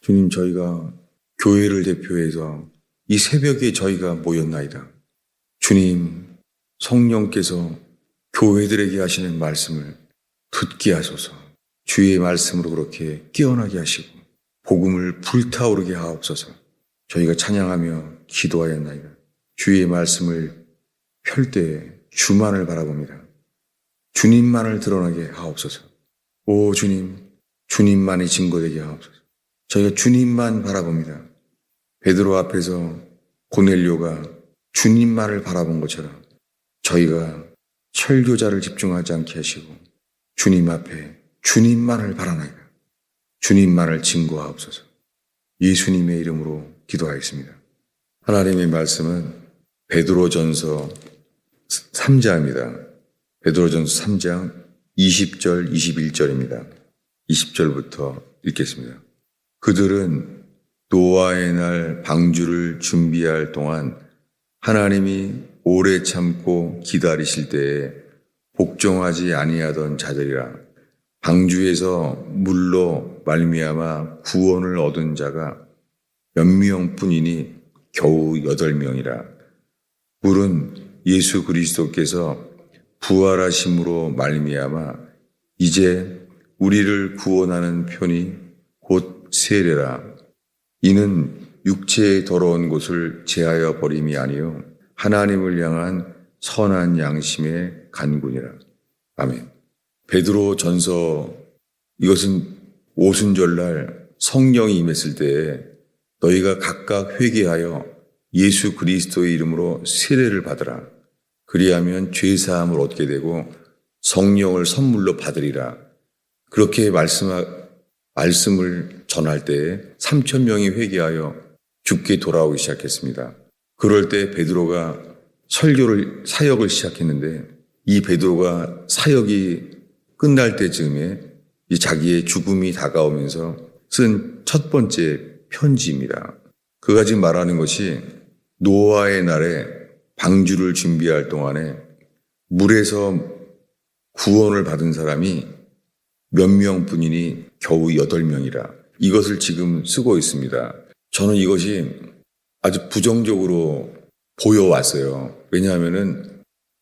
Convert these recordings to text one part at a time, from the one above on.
주님, 저희가 교회를 대표해서 이 새벽에 저희가 모였나이다. 주님, 성령께서 교회들에게 하시는 말씀을 듣게 하소서. 주의 말씀으로 그렇게 깨어나게 하시고 복음을 불타오르게 하옵소서. 저희가 찬양하며 기도하였나이다. 주의 말씀을 펼 때에 주만을 바라봅니다. 주님만을 드러나게 하옵소서. 오 주님, 주님만이 증거되게 하옵소서. 저희가 주님만 바라봅니다. 베드로 앞에서 고넬료가 주님만을 바라본 것처럼 저희가 설교자를 집중하지 않게 하시고 주님 앞에 주님만을 바라나이다. 주님만을 증거하옵소서. 예수님의 이름으로 기도하겠습니다. 하나님의 말씀은 베드로전서 3장입니다. 베드로전서 3장 20절 21절입니다. 20절부터 읽겠습니다. 그들은 노아의 날 방주를 준비할 동안 하나님이 오래 참고 기다리실 때에 복종하지 아니하던 자들이라. 방주에서 물로 말미암아 구원을 얻은 자가 몇 명뿐이니 겨우 8명이라. 물은 예수 그리스도께서 부활하심으로 말미암아 이제 우리를 구원하는 편이 곧 세례라. 이는 육체의 더러운 것을 제하여 버림이 아니요 하나님을 향한 선한 양심의 간군이라. 아멘. 베드로 전서, 이것은 오순절날 성령이 임했을 때에 너희가 각각 회개하여 예수 그리스도의 이름으로 세례를 받으라. 그리하면 죄사함을 얻게 되고 성령을 선물로 받으리라. 그렇게 말씀을 전할 때에 3,000명이 회개하여 주께 돌아오기 시작했습니다. 그럴 때 베드로가 사역을 시작했는데 이 베드로가 사역이 끝날 때쯤에 자기의 죽음이 다가오면서 쓴 첫 번째 편지입니다. 그가 지금 말하는 것이 노아의 날에 방주를 준비할 동안에 물에서 구원을 받은 사람이 몇 명뿐이니 겨우 8명이라. 이것을 지금 쓰고 있습니다. 저는 이것이 아주 부정적으로 보여왔어요. 왜냐하면은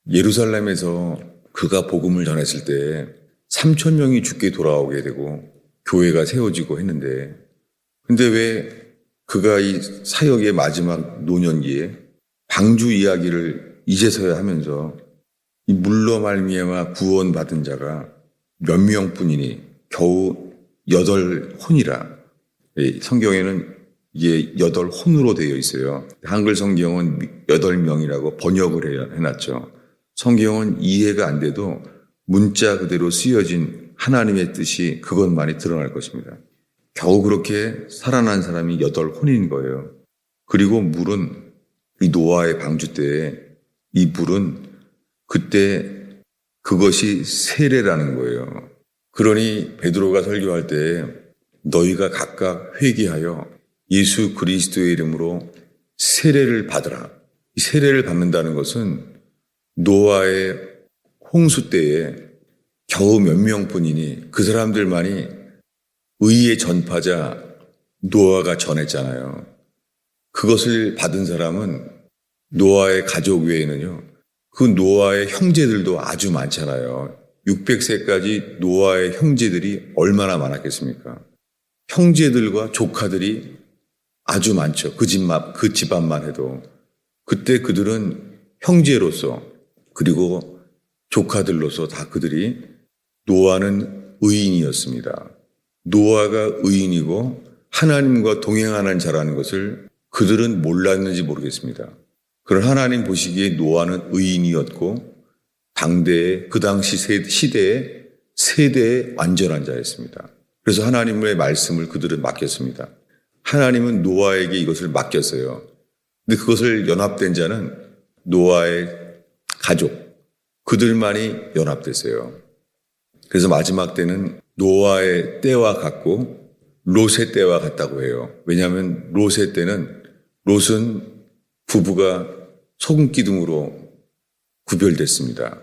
예루살렘에서 그가 복음을 전했을 때 3,000명이 죽게 돌아오게 되고 교회가 세워지고 했는데, 근데 왜 그가 이 사역의 마지막 노년기에 방주 이야기를 이제서야 하면서 이 물로 말미암아 구원받은 자가 몇 명뿐이니 겨우 8혼이라. 성경에는 이게 8혼으로 되어 있어요. 한글 성경은 8명이라고 번역을 해놨죠. 성경은 이해가 안 돼도 문자 그대로 쓰여진 하나님의 뜻이 그것만이 드러날 것입니다. 겨우 그렇게 살아난 사람이 8혼인 거예요. 그리고 물은 이 노아의 방주 때에 이 물은 그때 그것이 세례라는 거예요. 그러니 베드로가 설교할 때 너희가 각각 회개하여 예수 그리스도의 이름으로 세례를 받으라. 이 세례를 받는다는 것은 노아의 홍수 때에 겨우 몇 명뿐이니 그 사람들만이 의의 전파자 노아가 전했잖아요. 그것을 받은 사람은 노아의 가족 외에는요, 그 노아의 형제들도 아주 많잖아요. 600세까지 노아의 형제들이 얼마나 많았겠습니까? 형제들과 조카들이 아주 많죠. 그 집안만 해도. 그때 그들은 형제로서 그리고 조카들로서 다 그들이 노아는 의인이었습니다. 노아가 의인이고 하나님과 동행하는 자라는 것을 그들은 몰랐는지 모르겠습니다. 그런 하나님 보시기에 노아는 의인이었고 당대의 그 당시 시대의 세대의 완전한 자였습니다. 그래서 하나님의 말씀을 그들은 맡겼습니다. 하나님은 노아에게 이것을 맡겼어요. 근데 그것을 연합된 자는 노아의 가족, 그들만이 연합됐어요. 그래서 마지막 때는 노아의 때와 같고 롯의 때와 같다고 해요. 왜냐하면 롯의 때는 롯은 부부가 소금 기둥으로 구별됐습니다.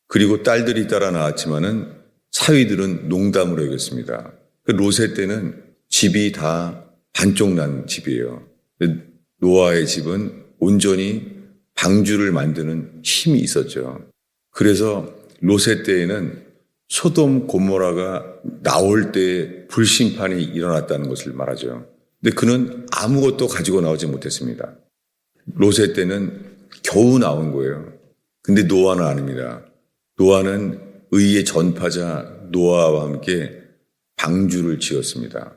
그리고 딸들이 따라 나왔지만은 사위들은 농담으로 여겼습니다. 롯의 때는 집이 다 반쪽 난 집이에요. 노아의 집은 온전히 방주를 만드는 힘이 있었죠. 그래서 롯의 때에는 소돔 고모라가 나올 때 불심판이 일어났다는 것을 말하죠. 근데 그는 아무것도 가지고 나오지 못했습니다. 롯의 때는 겨우 나온 거예요. 근데 노아는 아닙니다. 노아는 의의 전파자 노아와 함께 방주를 지었습니다.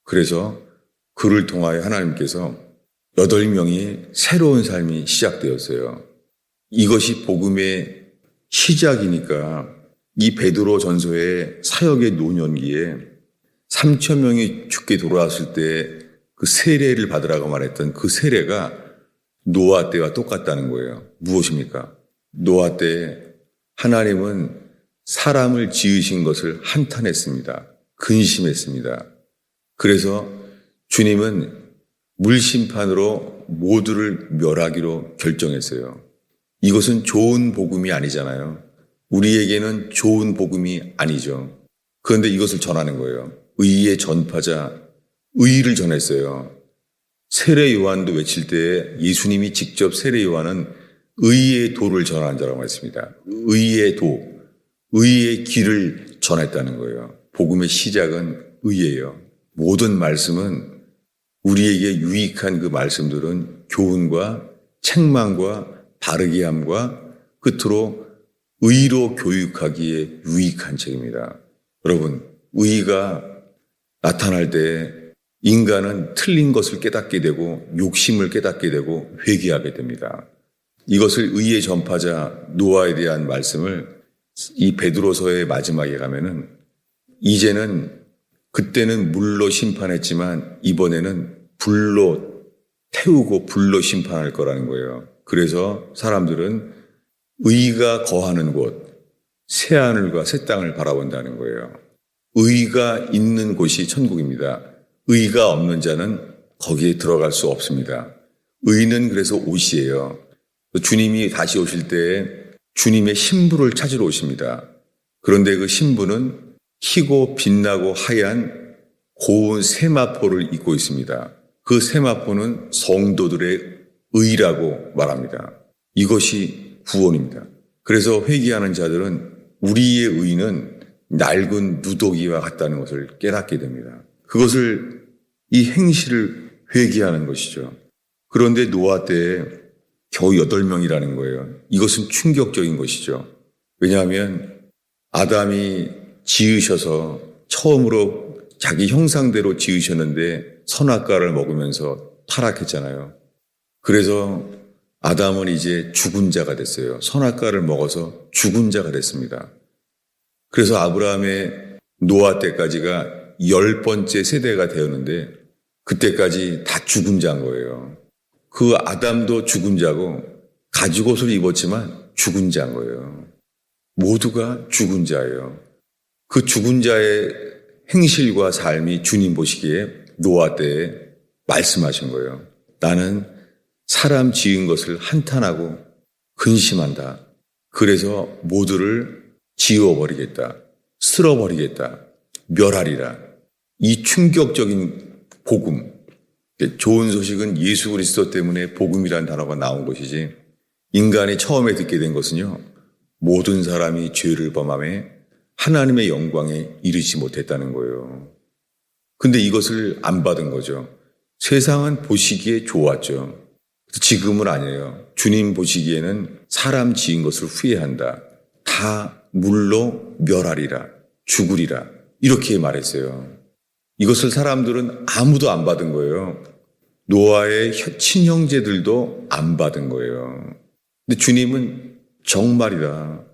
그래서 그를 통하여 하나님께서 8명이 새로운 삶이 시작되었어요. 이것이 복음의 시작이니까 이 베드로 전서의 사역의 노년기에 3,000명이 죽게 돌아왔을 때 그 세례를 받으라고 말했던 그 세례가 노아 때와 똑같다는 거예요. 무엇입니까? 노아 때 하나님은 사람을 지으신 것을 한탄했습니다. 근심했습니다. 그래서 주님은 물심판으로 모두를 멸하기로 결정했어요. 이것은 좋은 복음이 아니잖아요. 우리에게는 좋은 복음이 아니죠. 그런데 이것을 전하는 거예요. 의의 전파자, 의를 전했어요. 세례 요한도 외칠 때 예수님이 직접 세례 요한은 의의 도를 전하는 자라고 했습니다. 의의 도, 의의 길을 전했다는 거예요. 복음의 시작은 의예요. 모든 말씀은 우리에게 유익한 그 말씀들은 교훈과 책망과 바르게 함과 끝으로 의로 교육하기에 유익한 책입니다. 여러분, 의가 나타날 때 인간은 틀린 것을 깨닫게 되고 욕심을 깨닫게 되고 회개하게 됩니다. 이것을 의의 전파자 노아에 대한 말씀을 이 베드로서의 마지막에 가면은 이제는 그때는 물로 심판했지만 이번에는 불로 태우고 불로 심판할 거라는 거예요. 그래서 사람들은 의가 거하는 곳, 새하늘과 새 땅을 바라본다는 거예요. 의가 있는 곳이 천국입니다. 의가 없는 자는 거기에 들어갈 수 없습니다. 의는 그래서 옷이에요. 주님이 다시 오실 때 주님의 신부를 찾으러 오십니다. 그런데 그 신부는 희고 빛나고 하얀 고운 세마포를 입고 있습니다. 그 세마포는 성도들의 의라고 말합니다. 이것이 구원입니다. 그래서 회개하는 자들은 우리의 의는 낡은 누더기와 같다는 것을 깨닫게 됩니다. 그것을 이 행실을 회개하는 것이죠. 그런데 노아 때에 겨우 8명이라는 거예요. 이것은 충격적인 것이죠. 왜냐하면 아담이 지으셔서 처음으로 자기 형상대로 지으셨는데 선악과를 먹으면서 타락했잖아요. 그래서 아담은 이제 죽은 자가 됐어요. 선악과를 먹어서 죽은 자가 됐습니다. 그래서 아브라함의 노아 때까지가 10번째 세대가 되었는데 그때까지 다 죽은 자인 거예요. 그 아담도 죽은 자고 가죽 옷을 입었지만 죽은 자인 거예요. 모두가 죽은 자예요. 그 죽은 자의 행실과 삶이 주님 보시기에 노아 때에 말씀하신 거예요. 나는 사람 지은 것을 한탄하고 근심한다. 그래서 모두를 지워버리겠다. 쓸어버리겠다. 멸하리라. 이 충격적인 복음. 좋은 소식은 예수 그리스도 때문에 복음이라는 단어가 나온 것이지 인간이 처음에 듣게 된 것은요. 모든 사람이 죄를 범함에 하나님의 영광에 이르지 못했다는 거예요. 근데 이것을 안 받은 거죠. 세상은 보시기에 좋았죠. 지금은 아니에요. 주님 보시기에는 사람 지은 것을 후회한다. 다 물로 멸하리라. 죽으리라. 이렇게 말했어요. 이것을 사람들은 아무도 안 받은 거예요. 노아의 친형제들도 안 받은 거예요. 근데 주님은 정말이다.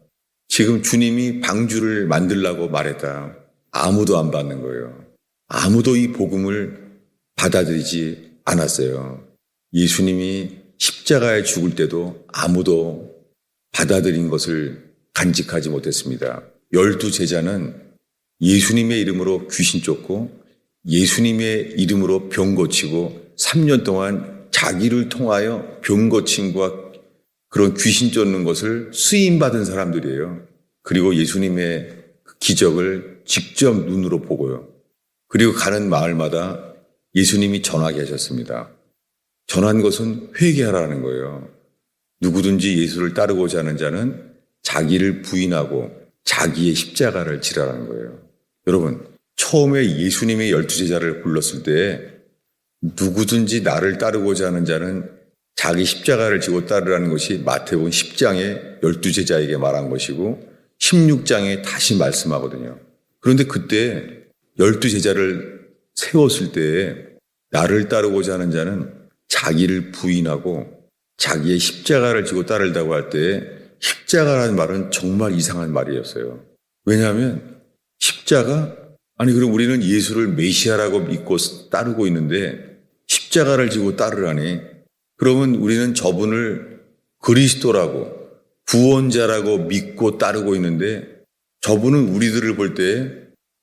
지금 주님이 방주를 만들라고 말했다. 아무도 안 받는 거예요. 아무도 이 복음을 받아들이지 않았어요. 예수님이 십자가에 죽을 때도 아무도 받아들인 것을 간직하지 못했습니다. 12제자는 예수님의 이름으로 귀신 쫓고 예수님의 이름으로 병 고치고 3년 동안 자기를 통하여 병 고침과 그런 귀신 쫓는 것을 쓰임받은 사람들이에요. 그리고 예수님의 기적을 직접 눈으로 보고요. 그리고 가는 마을마다 예수님이 전하게 하셨습니다. 전한 것은 회개하라는 거예요. 누구든지 예수를 따르고자 하는 자는 자기를 부인하고 자기의 십자가를 지라라는 거예요. 여러분, 처음에 예수님의 12제자를 불렀을 때 누구든지 나를 따르고자 하는 자는 자기 십자가를 지고 따르라는 것이 마태복음 10장에 12제자에게 말한 것이고 16장에 다시 말씀하거든요. 그런데 그때 12제자를 세웠을 때 나를 따르고자 하는 자는 자기를 부인하고 자기의 십자가를 지고 따르다고 할 때 십자가라는 말은 정말 이상한 말이었어요. 왜냐하면 십자가? 아니 그럼 우리는 예수를 메시아라고 믿고 따르고 있는데 십자가를 지고 따르라니? 그러면 우리는 저분을 그리스도라고 구원자라고 믿고 따르고 있는데 저분은 우리들을 볼 때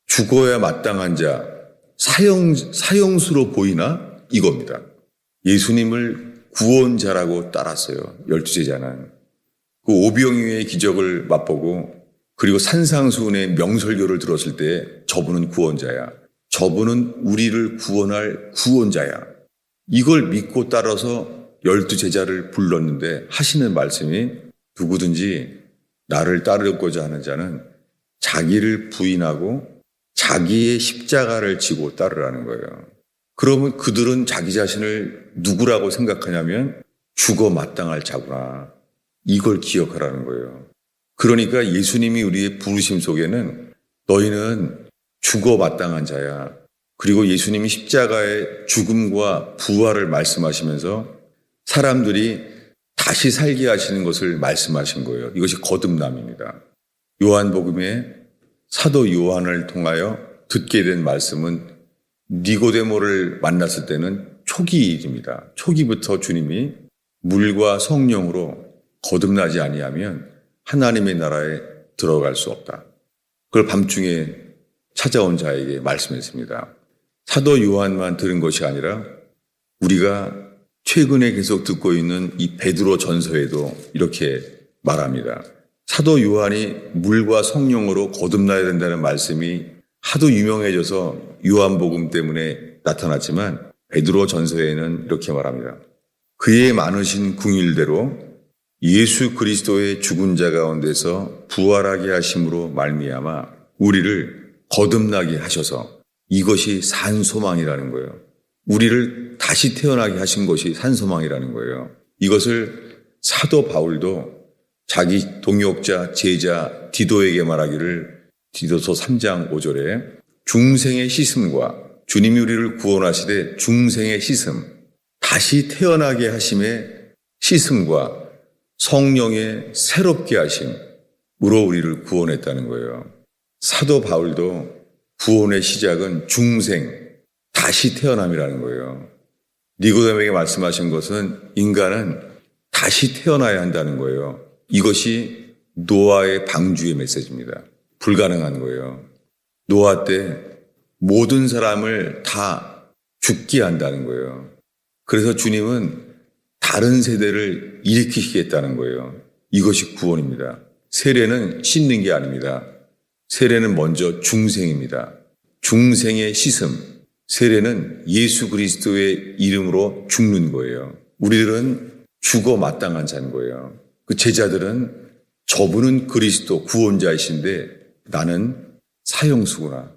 죽어야 마땅한 자, 사형수로 보이나? 이겁니다. 예수님을 구원자라고 따랐어요. 12제자는. 그 오병이어의 기적을 맛보고 그리고 산상수훈의 명설교를 들었을 때 저분은 구원자야. 저분은 우리를 구원할 구원자야. 이걸 믿고 따라서 12제자를 불렀는데 하시는 말씀이 누구든지 나를 따르고자 하는 자는 자기를 부인하고 자기의 십자가를 지고 따르라는 거예요. 그러면 그들은 자기 자신을 누구라고 생각하냐면 죽어 마땅할 자구나. 이걸 기억하라는 거예요. 그러니까 예수님이 우리의 부르심 속에는 너희는 죽어 마땅한 자야. 그리고 예수님이 십자가의 죽음과 부활을 말씀하시면서 사람들이 다시 살게 하시는 것을 말씀하신 거예요. 이것이 거듭남입니다. 요한복음에 사도 요한을 통하여 듣게 된 말씀은 니고데모를 만났을 때는 초기 일입니다. 초기부터 주님이 물과 성령으로 거듭나지 아니하면 하나님의 나라에 들어갈 수 없다. 그걸 밤중에 찾아온 자에게 말씀했습니다. 사도 요한만 들은 것이 아니라 우리가 최근에 계속 듣고 있는 이 베드로 전서에도 이렇게 말합니다. 사도 요한이 물과 성령으로 거듭나야 된다는 말씀이 하도 유명해져서 요한복음 때문에 나타났지만 베드로 전서에는 이렇게 말합니다. 그의 많으신 궁일대로 예수 그리스도의 죽은 자 가운데서 부활하게 하심으로 말미암아 우리를 거듭나게 하셔서 이것이 산소망이라는 거예요. 우리를 다시 태어나게 하신 것이 산소망이라는 거예요. 이것을 사도 바울도 자기 동역자, 제자 디도에게 말하기를 디도서 3장 5절에 중생의 씻음과 주님이 우리를 구원하시되 중생의 씻음, 다시 태어나게 하심의 씻음과 성령의 새롭게 하심으로 우리를 구원했다는 거예요. 사도 바울도 구원의 시작은 중생, 다시 태어남이라는 거예요. 니고데모에게 말씀하신 것은 인간은 다시 태어나야 한다는 거예요. 이것이 노아의 방주의 메시지입니다. 불가능한 거예요. 노아 때 모든 사람을 다 죽게 한다는 거예요. 그래서 주님은 다른 세대를 일으키시겠다는 거예요. 이것이 구원입니다. 세례는 씻는 게 아닙니다. 세례는 먼저 중생입니다. 중생의 씻음. 세례는 예수 그리스도의 이름으로 죽는 거예요. 우리들은 죽어 마땅한 자인 거예요. 그 제자들은 저분은 그리스도 구원자이신데 나는 사형수구나.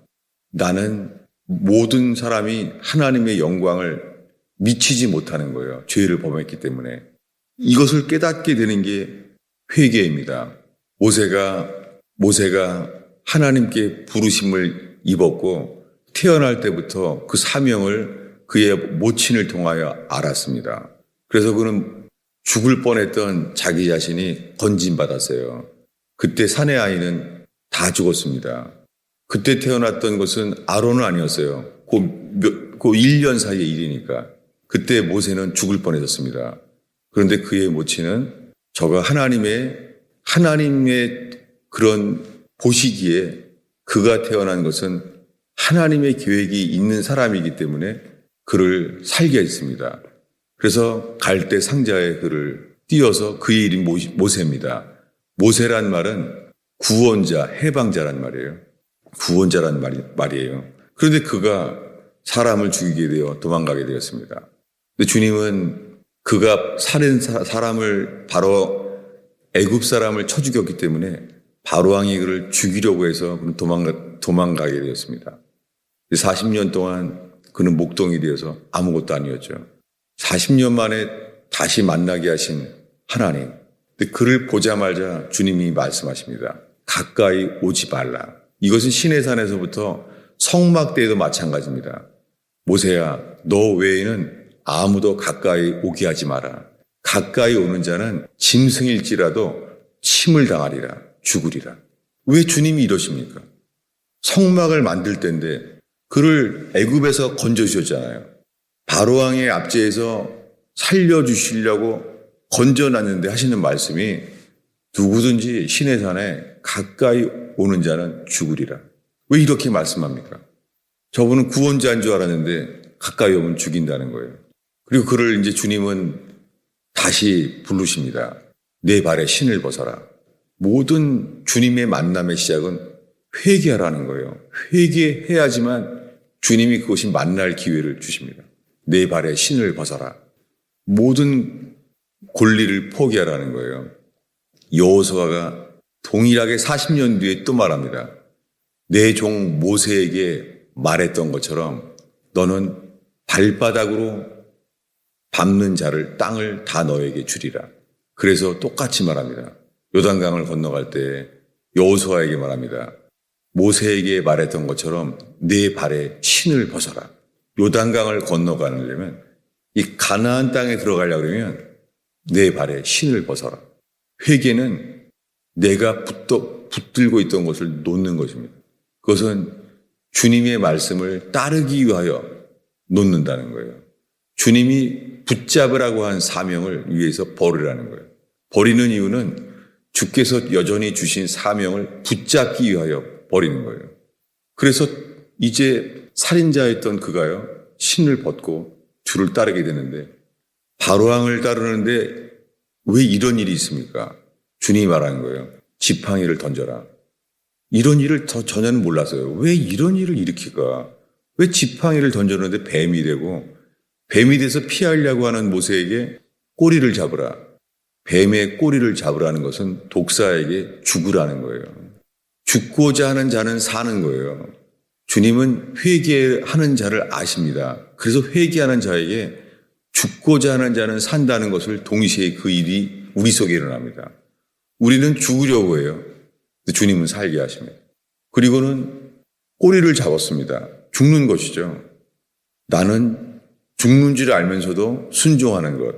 나는 모든 사람이 하나님의 영광을 미치지 못하는 거예요. 죄를 범했기 때문에. 이것을 깨닫게 되는 게 회개입니다. 모세가 하나님께 부르심을 입었고 태어날 때부터 그 사명을 그의 모친을 통하여 알았습니다. 그래서 그는 죽을 뻔했던 자기 자신이 건진받았어요. 그때 사내 아이는 다 죽었습니다. 그때 태어났던 것은 아론은 아니었어요. 그 1년 사이의 일이니까. 그때 모세는 죽을 뻔했었습니다. 그런데 그의 모친은 저가 하나님의 그런 보시기에 그가 태어난 것은 하나님의 계획이 있는 사람이기 때문에 그를 살게 했습니다. 그래서 갈대 상자에 그를 띄어서 그의 이름이 모세입니다. 모세란 말은 구원자, 해방자란 말이에요. 구원자란 말이에요. 그런데 그가 사람을 죽이게 되어 도망가게 되었습니다. 근데 주님은 그가 사람을 바로 애굽 사람을 쳐 죽였기 때문에 바로왕이 그를 죽이려고 해서 도망가게 되었습니다. 40년 동안 그는 목동이 되어서 아무것도 아니었죠. 40년 만에 다시 만나게 하신 하나님. 근데 그를 보자마자 주님이 말씀하십니다. 가까이 오지 말라. 이것은 시내산에서부터 성막 때에도 마찬가지입니다. 모세야, 너 외에는 아무도 가까이 오게 하지 마라. 가까이 오는 자는 짐승일지라도 침을 당하리라, 죽으리라. 왜 주님이 이러십니까? 성막을 만들 때인데 그를 애굽에서 건져주셨잖아요. 바로왕의 압제에서 살려주시려고 건져놨는데 하시는 말씀이 누구든지 시내산에 가까이 오는 자는 죽으리라. 왜 이렇게 말씀합니까? 저분은 구원자인 줄 알았는데 가까이 오면 죽인다는 거예요. 그리고 그를 이제 주님은 다시 부르십니다. 내 발에 신을 벗어라. 모든 주님의 만남의 시작은 회개하라는 거예요. 회개해야지만 주님이 그것이 만날 기회를 주십니다. 내 발에 신을 벗어라. 모든 권리를 포기하라는 거예요. 여호수아가 동일하게 40년 뒤에 또 말합니다. 내 종 모세에게 말했던 것처럼 너는 발바닥으로 밟는 자를 땅을 다 너에게 주리라. 그래서 똑같이 말합니다. 요단강을 건너갈 때 여호수아에게 말합니다. 모세에게 말했던 것처럼 내 발에 신을 벗어라. 요단강을 건너가려면 이 가나안 땅에 들어가려고 그러면 내 발에 신을 벗어라. 회개는 내가 붙들고 있던 것을 놓는 것입니다. 그것은 주님의 말씀을 따르기 위하여 놓는다는 거예요. 주님이 붙잡으라고 한 사명을 위해서 버리라는 거예요. 버리는 이유는 주께서 여전히 주신 사명을 붙잡기 위하여 버리는 거예요. 그래서 이제 살인자였던 그가요, 신을 벗고 주를 따르게 되는데 바로왕을 따르는데 왜 이런 일이 있습니까? 주님이 말하는 거예요. 지팡이를 던져라. 이런 일을 전혀는 몰랐어요. 왜 이런 일을 일으킬까? 왜 지팡이를 던졌는데 뱀이 되고 뱀이 돼서 피하려고 하는 모세에게 꼬리를 잡으라. 뱀의 꼬리를 잡으라는 것은 독사에게 죽으라는 거예요. 죽고자 하는 자는 사는 거예요. 주님은 회개하는 자를 아십니다. 그래서 회개하는 자에게 죽고자 하는 자는 산다는 것을 동시에 그 일이 우리 속에 일어납니다. 우리는 죽으려고 해요. 주님은 살게 하십니다. 그리고는 꼬리를 잡았습니다. 죽는 것이죠. 나는 죽는 줄 알면서도 순종하는 것.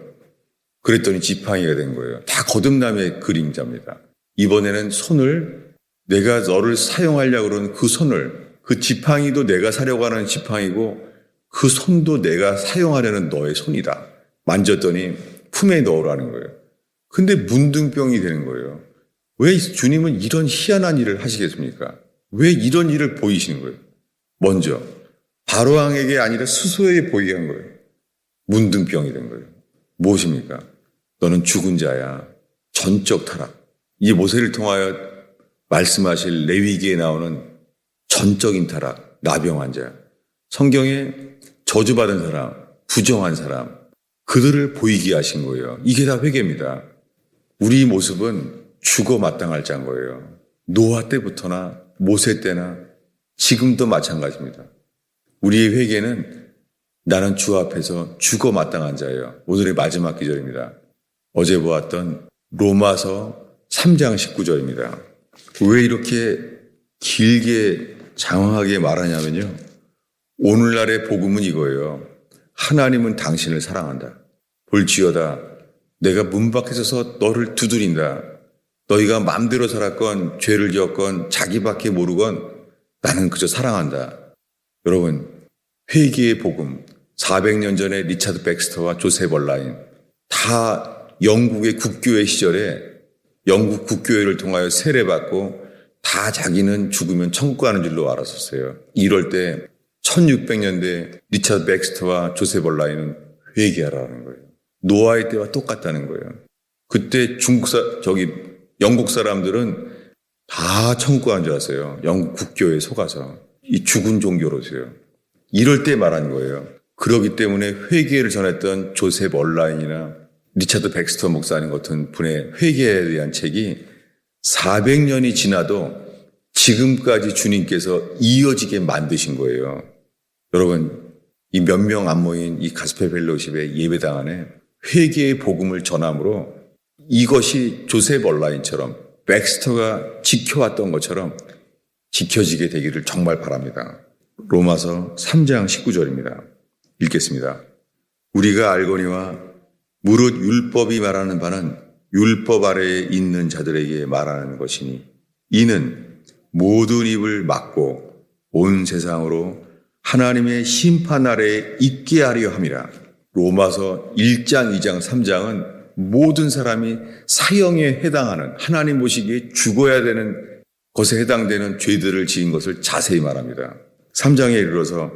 그랬더니 지팡이가 된 거예요. 다 거듭남의 그림자입니다. 이번에는 손을 내가 너를 사용하려고 그러는 그 손을 그 지팡이도 내가 사려고 하는 지팡이고 그 손도 내가 사용하려는 너의 손이다. 만졌더니 품에 넣으라는 거예요. 근데 문둥병이 되는 거예요. 왜 주님은 이런 희한한 일을 하시겠습니까? 왜 이런 일을 보이시는 거예요? 먼저 바로왕에게 아니라 스스로에게 보이게 한 거예요. 문둥병이 된 거예요. 무엇입니까? 너는 죽은 자야. 전적 타락. 이 모세를 통하여 말씀하실 레위기에 나오는 전적인 타락, 나병 자야. 성경에 저주받은 사람, 부정한 사람, 그들을 보이게 하신 거예요. 이게 다 회개입니다. 우리 모습은 죽어 마땅할 자인 거예요. 노아 때부터나 모세 때나 지금도 마찬가지입니다. 우리의 회개는 나는 주 앞에서 죽어 마땅한 자예요. 오늘의 마지막 기절입니다. 어제 보았던 로마서 3장 19절입니다. 왜 이렇게 길게 장황하게 말하냐면요. 오늘날의 복음은 이거예요. 하나님은 당신을 사랑한다. 볼지어다 내가 문 밖에 서서 너를 두드린다. 너희가 마음대로 살았건 죄를 지었건 자기밖에 모르건 나는 그저 사랑한다. 여러분 회개의 복음 400년 전에 리차드 백스터와 조셉 얼라인 다 영국의 국교회 시절에 영국 국교회를 통하여 세례받고 다 자기는 죽으면 천국 가는 줄로 알았었어요. 이럴 때 1600년대 리차드 백스터와 조셉 얼라인은 회개하라는 거예요. 노아의 때와 똑같다는 거예요. 그때 영국 사람들은 다 천국 가는 줄 알았어요. 영국 국교에 속아서 이 죽은 종교로서요. 이럴 때 말한 거예요. 그렇기 때문에 회개를 전했던 조셉 얼라인이나 리차드 백스터 목사님 같은 분의 회개에 대한 책이 400년이 지나도 지금까지 주님께서 이어지게 만드신 거예요. 여러분, 이 몇 명 안 모인 이 가스펠 펠로십의 예배당 안에 회개의 복음을 전함으로 이것이 조셉 얼라인처럼 백스터가 지켜왔던 것처럼 지켜지게 되기를 정말 바랍니다. 로마서 3장 19절입니다. 읽겠습니다. 우리가 알거니와 무릇 율법이 말하는 바는 율법 아래에 있는 자들에게 말하는 것이니 이는 모든 입을 막고 온 세상으로 하나님의 심판 아래에 있게 하려 함이라. 로마서 1장, 2장, 3장은 모든 사람이 사형에 해당하는 하나님 보시기에 죽어야 되는 것에 해당되는 죄들을 지은 것을 자세히 말합니다. 3장에 이르러서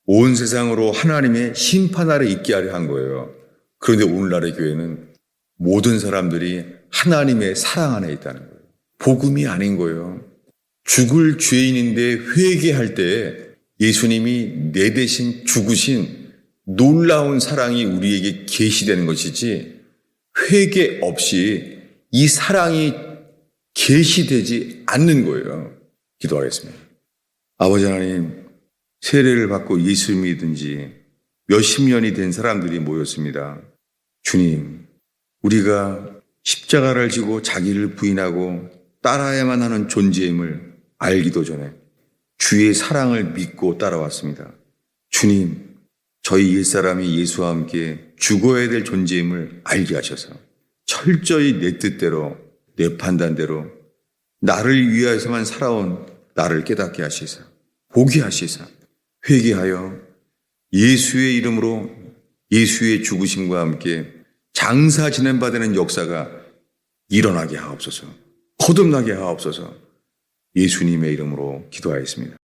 온 세상으로 하나님의 심판 아래 있게 하려 한 거예요. 그런데 오늘날의 교회는 모든 사람들이 하나님의 사랑 안에 있다는 거예요. 복음이 아닌 거예요. 죽을 죄인인데 회개할 때 예수님이 내 대신 죽으신 놀라운 사랑이 우리에게 계시되는 것이지 회개 없이 이 사랑이 계시되지 않는 거예요. 기도하겠습니다. 아버지 하나님, 세례를 받고 예수 믿은 지 몇십 년이 된 사람들이 모였습니다. 주님, 우리가 십자가를 지고 자기를 부인하고 따라야만 하는 존재임을 알기도 전에 주의 사랑을 믿고 따라왔습니다. 주님, 저희 옛사람이 예수와 함께 죽어야 될 존재임을 알게 하셔서 철저히 내 뜻대로, 내 판단대로 나를 위하여서만 살아온 나를 깨닫게 하시사, 보게 하시사, 회개하여 예수의 이름으로 예수의 죽으심과 함께 장사 지낸 바 되는 역사가 일어나게 하옵소서, 거듭나게 하옵소서. 예수님의 이름으로 기도하였습니다.